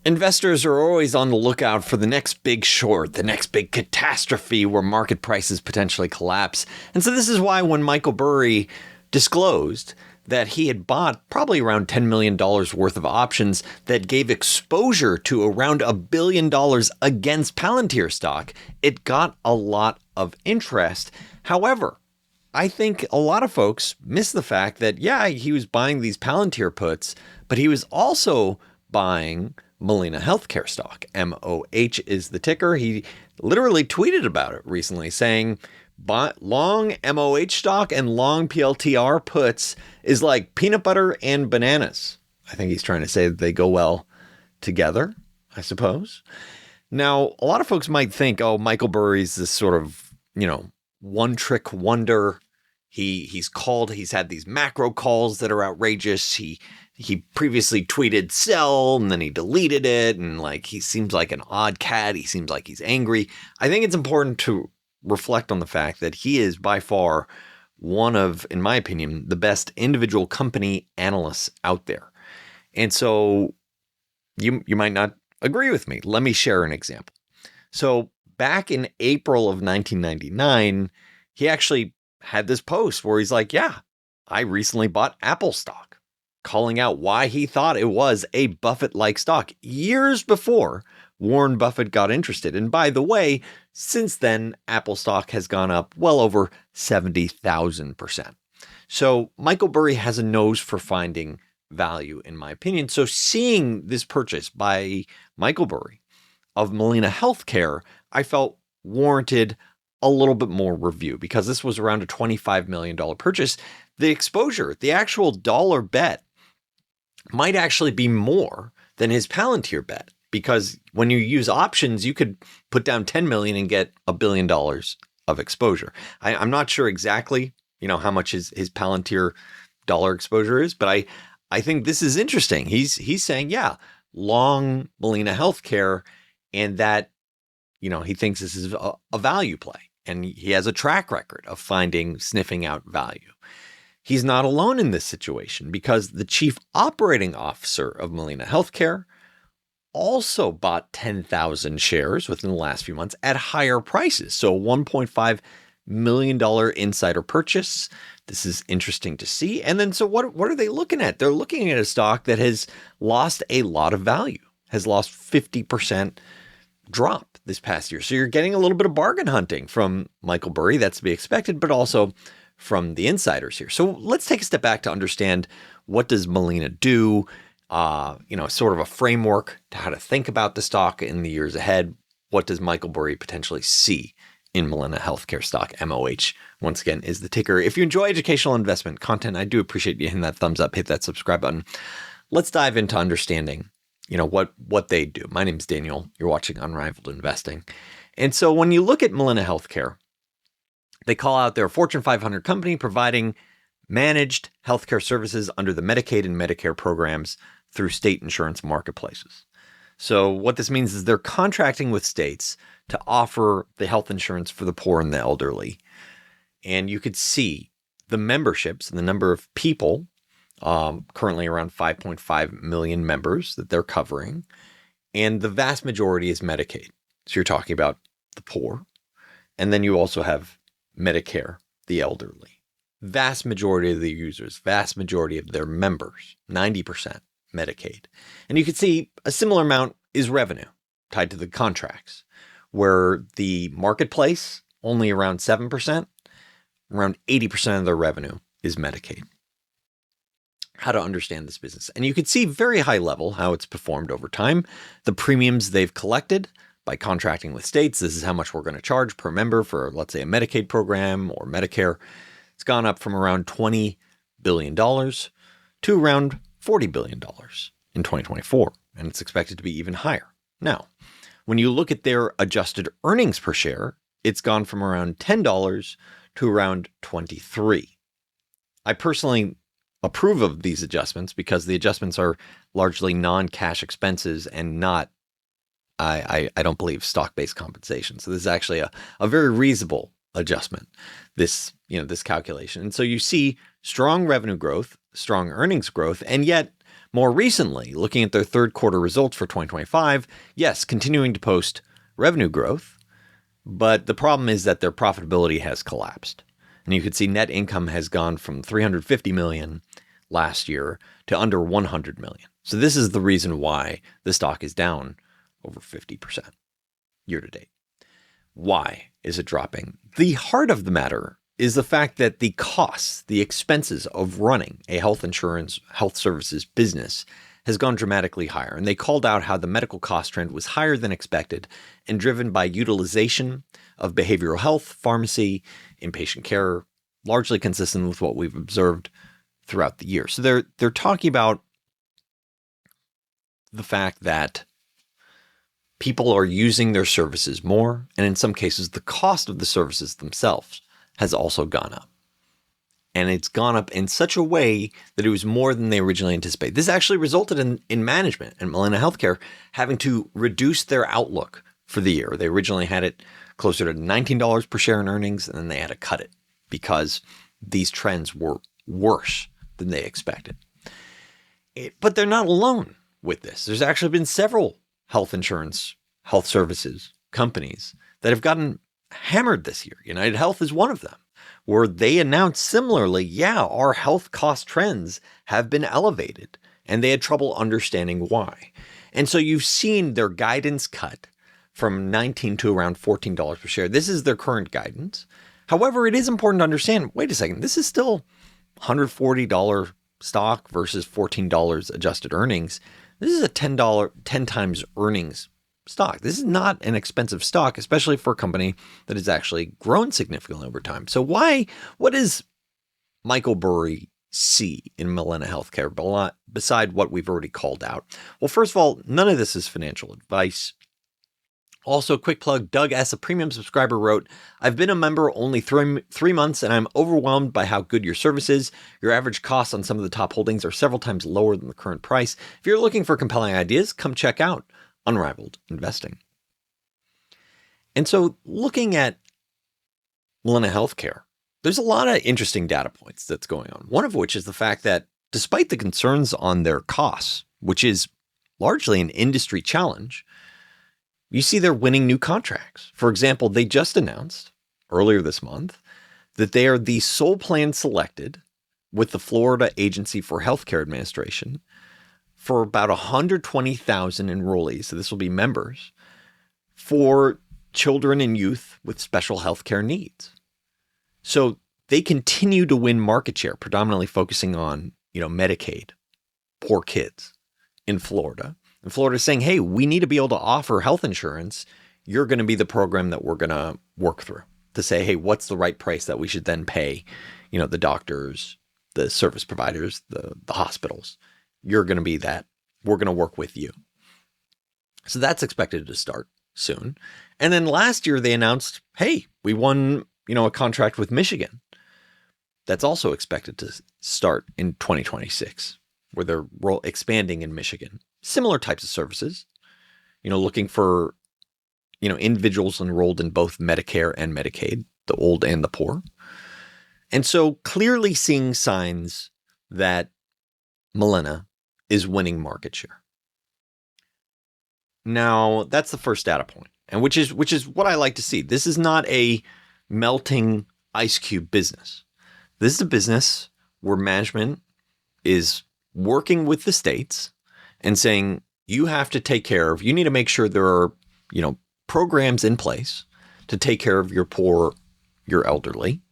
Investors are always on the lookout for the next big short, the next big catastrophe where market prices potentially collapse. And so this is why when Michael Burry disclosed that he had bought probably around $10 million worth of options that gave exposure to around $1 billion against Palantir stock, it got a lot of interest. However, I think a lot of folks miss the fact that, yeah, he was buying these Palantir puts, but he was also buying Molina Healthcare stock. MOH is the ticker. He literally tweeted about it recently saying, long MOH stock and long PLTR puts is like peanut butter and bananas. I think he's trying to say that they go well together, I suppose. Now, a lot of folks might think, oh, Michael Burry's this sort of, one trick wonder. He's had these macro calls that are outrageous. He previously tweeted sell and then he deleted it. And he seems like an odd cat. He seems like he's angry. I think it's important to reflect on the fact that he is by far one of, in my opinion, the best individual company analysts out there. And so you might not agree with me. Let me share an example. So back in April of 1999, he actually had this post where he's like, yeah, I recently bought Apple stock, calling out why he thought it was a Buffett-like stock years before Warren Buffett got interested. And by the way, since then, Apple stock has gone up well over 70,000%. So Michael Burry has a nose for finding value, in my opinion. So seeing this purchase by Michael Burry of Molina Healthcare, I felt warranted a little bit more review because this was around a $25 million purchase. The exposure, the actual dollar bet, might actually be more than his Palantir bet, because when you use options, you could put down 10 million and get $1 billion of exposure. I'm not sure exactly, how much his Palantir dollar exposure is, but I think this is interesting. He's saying, yeah, long Molina Healthcare, and that, he thinks this is a value play, and he has a track record of sniffing out value. He's not alone in this situation because the chief operating officer of Molina Healthcare also bought 10,000 shares within the last few months at higher prices. So $1.5 million insider purchase. This is interesting to see. And then, so what are they looking at? They're looking at a stock that has lost a lot of value, has lost 50% drop this past year. So you're getting a little bit of bargain hunting from Michael Burry. That's to be expected, but also from the insiders here. So let's take a step back to understand, what does Molina do? Sort of a framework to how to think about the stock in the years ahead. What does Michael Burry potentially see in Molina Healthcare stock? MOH, once again, is the ticker. If you enjoy educational investment content, I do appreciate you hitting that thumbs up, hit that subscribe button. Let's dive into understanding, what they do. My name is Daniel. You're watching Unrivaled Investing. And so when you look at Molina Healthcare, they call out their Fortune 500 company providing managed healthcare services under the Medicaid and Medicare programs through state insurance marketplaces. So what this means is they're contracting with states to offer the health insurance for the poor and the elderly. And you could see the memberships and the number of people, currently around 5.5 million members that they're covering. And the vast majority is Medicaid. So you're talking about the poor. And then you also have Medicare, the elderly. Vast majority of the users, vast majority of their members, 90% Medicaid. And you can see a similar amount is revenue tied to the contracts, where the marketplace, only around 7%, around 80% of their revenue is Medicaid. How to understand this business. And you can see very high level how it's performed over time. The premiums they've collected by contracting with states. This is how much we're going to charge per member for, let's say, a Medicaid program or Medicare. It's gone up from around $20 billion to around $40 billion in 2024, and it's expected to be even higher. Now, when you look at their adjusted earnings per share, it's gone from around $10 to around $23. I personally approve of these adjustments because the adjustments are largely non-cash expenses and not, I don't believe, stock-based compensation. So this is actually a very reasonable adjustment, this calculation. And so you see strong revenue growth, strong earnings growth, and yet More recently, looking at their third quarter results for 2025, yes, continuing to post revenue growth, but the problem is that their profitability has collapsed. And you can see net income has gone from $350 million last year to under $100 million. So this is the reason why the stock is down over 50% year to date. Why is it dropping? The heart of the matter is the fact that the costs, the expenses of running a health insurance, health services business has gone dramatically higher. And they called out how the medical cost trend was higher than expected and driven by utilization of behavioral health, pharmacy, inpatient care, largely consistent with what we've observed throughout the year. So they're talking about the fact that people are using their services more, and in some cases, the cost of the services themselves has also gone up. And it's gone up in such a way that it was more than they originally anticipated. This actually resulted in management and Molina Healthcare having to reduce their outlook for the year. They originally had it closer to $19 per share in earnings, and then they had to cut it because these trends were worse than they expected. But they're not alone with this. There's actually been several health insurance, health services companies that have gotten hammered this year. United Health is one of them, where they announced similarly, yeah, our health cost trends have been elevated, and they had trouble understanding why. And so you've seen their guidance cut from $19 to around $14 per share. This is their current guidance. However, it is important to understand, wait a second, this is still $140 stock versus $14 adjusted earnings. This is a $10 times earnings stock. This is not an expensive stock, especially for a company that has actually grown significantly over time. So what does Michael Burry see in Molina Healthcare beside what we've already called out? Well, first of all, none of this is financial advice. Also, quick plug, Doug S., a premium subscriber, wrote, I've been a member only 3 months and I'm overwhelmed by how good your service is. Your average costs on some of the top holdings are several times lower than the current price. If you're looking for compelling ideas, come check out Unrivaled Investing. And so looking at Molina Healthcare, there's a lot of interesting data points that's going on. One of which is the fact that despite the concerns on their costs, which is largely an industry challenge, you see they're winning new contracts. For example, they just announced earlier this month that they are the sole plan selected with the Florida Agency for Healthcare Administration for about 120,000 enrollees. So this will be members for children and youth with special healthcare needs. So they continue to win market share, predominantly focusing on, Medicaid, poor kids in Florida. And Florida is saying, hey, we need to be able to offer health insurance. You're going to be the program that we're going to work through to say, hey, what's the right price that we should then pay, the doctors, the service providers, the hospitals. You're going to be that. We're going to work with you. So that's expected to start soon. And then last year they announced, hey, we won, a contract with Michigan. That's also expected to start in 2026, where they're expanding in Michigan. Similar types of services, looking for, individuals enrolled in both Medicare and Medicaid, the old and the poor. And so clearly seeing signs that Molina is winning market share. Now, that's the first data point, and which is what I like to see. This is not a melting ice cube business. This is a business where management is working with the states and saying, you have to take care of, you need to make sure there are, programs in place to take care of your poor, your elderly.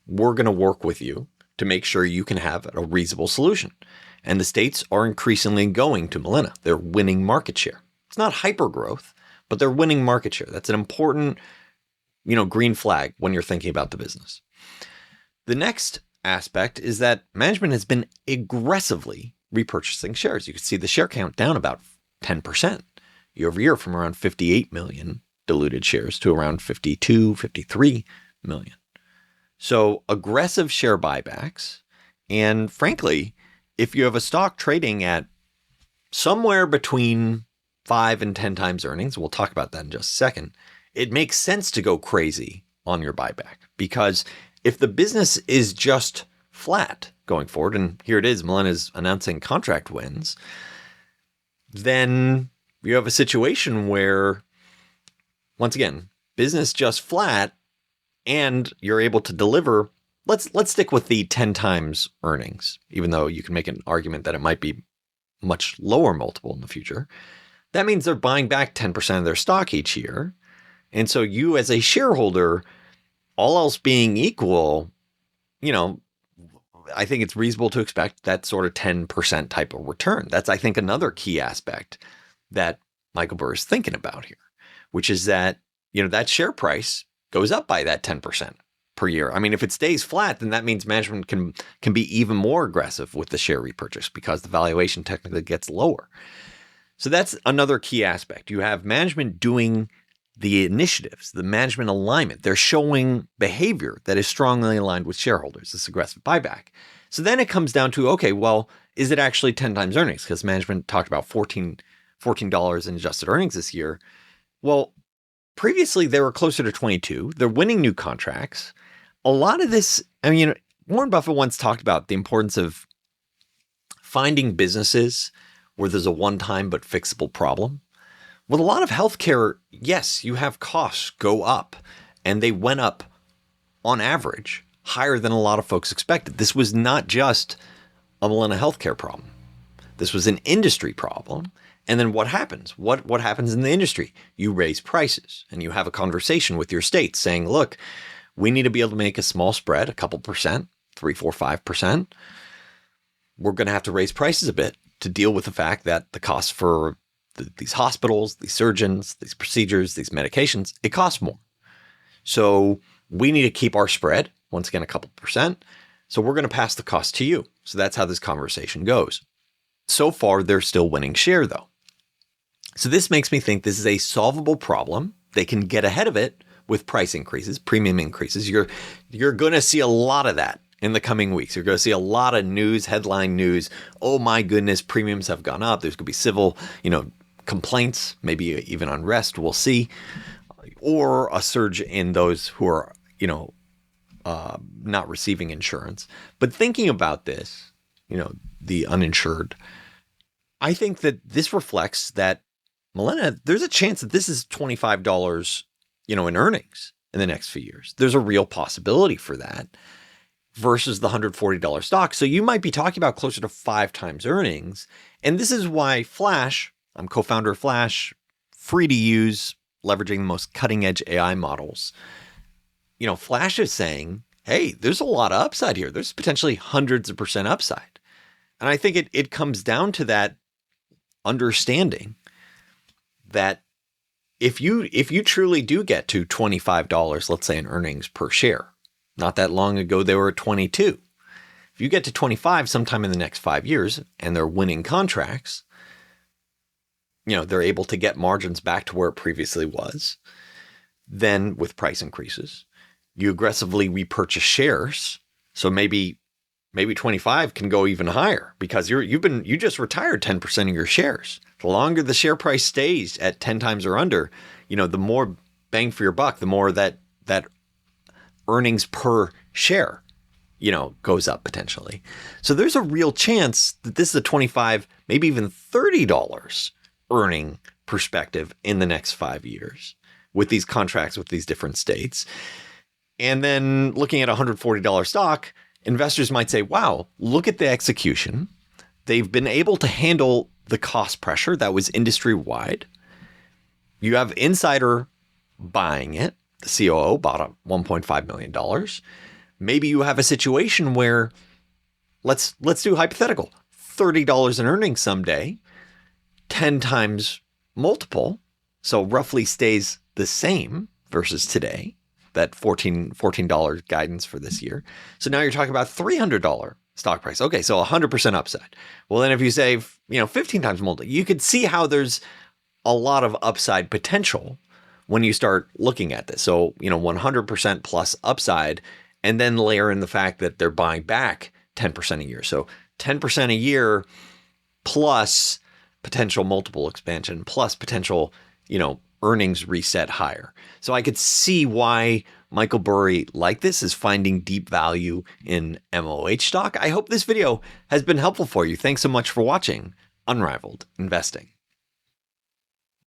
We're going to work with you to make sure you can have a reasonable solution. And the states are increasingly going to Molina. They're winning market share. It's not hyper growth, but they're winning market share. That's an important, green flag when you're thinking about the business. The next aspect is that management has been aggressively repurchasing shares. You can see the share count down about 10% year over year from around 58 million diluted shares to around 52, 53 million. So aggressive share buybacks. And frankly, if you have a stock trading at somewhere between 5 and 10 times earnings, we'll talk about that in just a second, it makes sense to go crazy on your buyback. Because if the business is just flat going forward, and here it is, Molina's announcing contract wins, then you have a situation where, once again, business just flat, and you're able to deliver. Let's stick with the 10 times earnings, even though you can make an argument that it might be much lower multiple in the future. That means they're buying back 10% of their stock each year. And so you as a shareholder, all else being equal, I think it's reasonable to expect that sort of 10% type of return. That's, I think, another key aspect that Michael Burry is thinking about here, which is that, that share price goes up by that 10% per year. I mean, if it stays flat, then that means management can be even more aggressive with the share repurchase because the valuation technically gets lower. So that's another key aspect. You have management doing the initiatives, the management alignment. They're showing behavior that is strongly aligned with shareholders, this aggressive buyback. So then it comes down to, okay, well, is it actually 10 times earnings? Because management talked about $14 in adjusted earnings this year. Well, previously they were closer to 22. They're winning new contracts. A lot of this, Warren Buffett once talked about the importance of finding businesses where there's a one-time but fixable problem. With a lot of healthcare, yes, you have costs go up, and they went up on average higher than a lot of folks expected. This was not just a Molina Healthcare problem. This was an industry problem. And then what happens? What happens in the industry? You raise prices, and you have a conversation with your state saying, look, we need to be able to make a small spread, a couple percent, 3, 4, 5%. We're going to have to raise prices a bit to deal with the fact that the costs for these hospitals, these surgeons, these procedures, these medications, it costs more. So we need to keep our spread, once again, a couple percent. So we're going to pass the cost to you. So that's how this conversation goes. So far, they're still winning share, though. So this makes me think this is a solvable problem. They can get ahead of it with price increases, premium increases. You're going to see a lot of that in the coming weeks. You're going to see a lot of news, headline news. Oh my goodness, premiums have gone up. There's going to be civil, complaints, maybe even unrest. We'll see, or a surge in those who are, not receiving insurance. But thinking about this, the uninsured, I think that this reflects that Molina, there's a chance that this is $25, in earnings in the next few years. There's a real possibility for that versus the $140 stock. So you might be talking about closer to 5 times earnings. And this is why Flash, I'm co-founder of Flash, free to use, leveraging the most cutting edge AI models. Flash is saying, hey, there's a lot of upside here. There's potentially hundreds of percent upside. And I think it comes down to that understanding that if you truly do get to $25, let's say in earnings per share, not that long ago they were at 22. If you get to 25 sometime in the next 5 years and they're winning contracts, they're able to get margins back to where it previously was. Then with price increases, you aggressively repurchase shares. So maybe 25 can go even higher because you just retired 10% of your shares. The longer the share price stays at 10 times or under, the more bang for your buck, the more that earnings per share, goes up potentially. So there's a real chance that this is a 25, maybe even $30 earning perspective in the next 5 years with these contracts with these different states. And then looking at a $140 stock, investors might say, wow, look at the execution. They've been able to handle the cost pressure that was industry-wide. You have insider buying it. The COO bought up $1.5 million. Maybe you have a situation where, let's do hypothetical, $30 in earnings someday, 10 times multiple, so roughly stays the same versus today, that $14 guidance for this year. So now you're talking about $300 stock price. Okay, so 100% upside. Well, then if you save, 15 times multiple, you could see how there's a lot of upside potential when you start looking at this. So, 100% plus upside, and then layer in the fact that they're buying back 10% a year. So 10% a year plus potential multiple expansion, plus potential, earnings reset higher. So I could see why Michael Burry, like this, is finding deep value in MOH stock. I hope this video has been helpful for you. Thanks so much for watching Unrivaled Investing.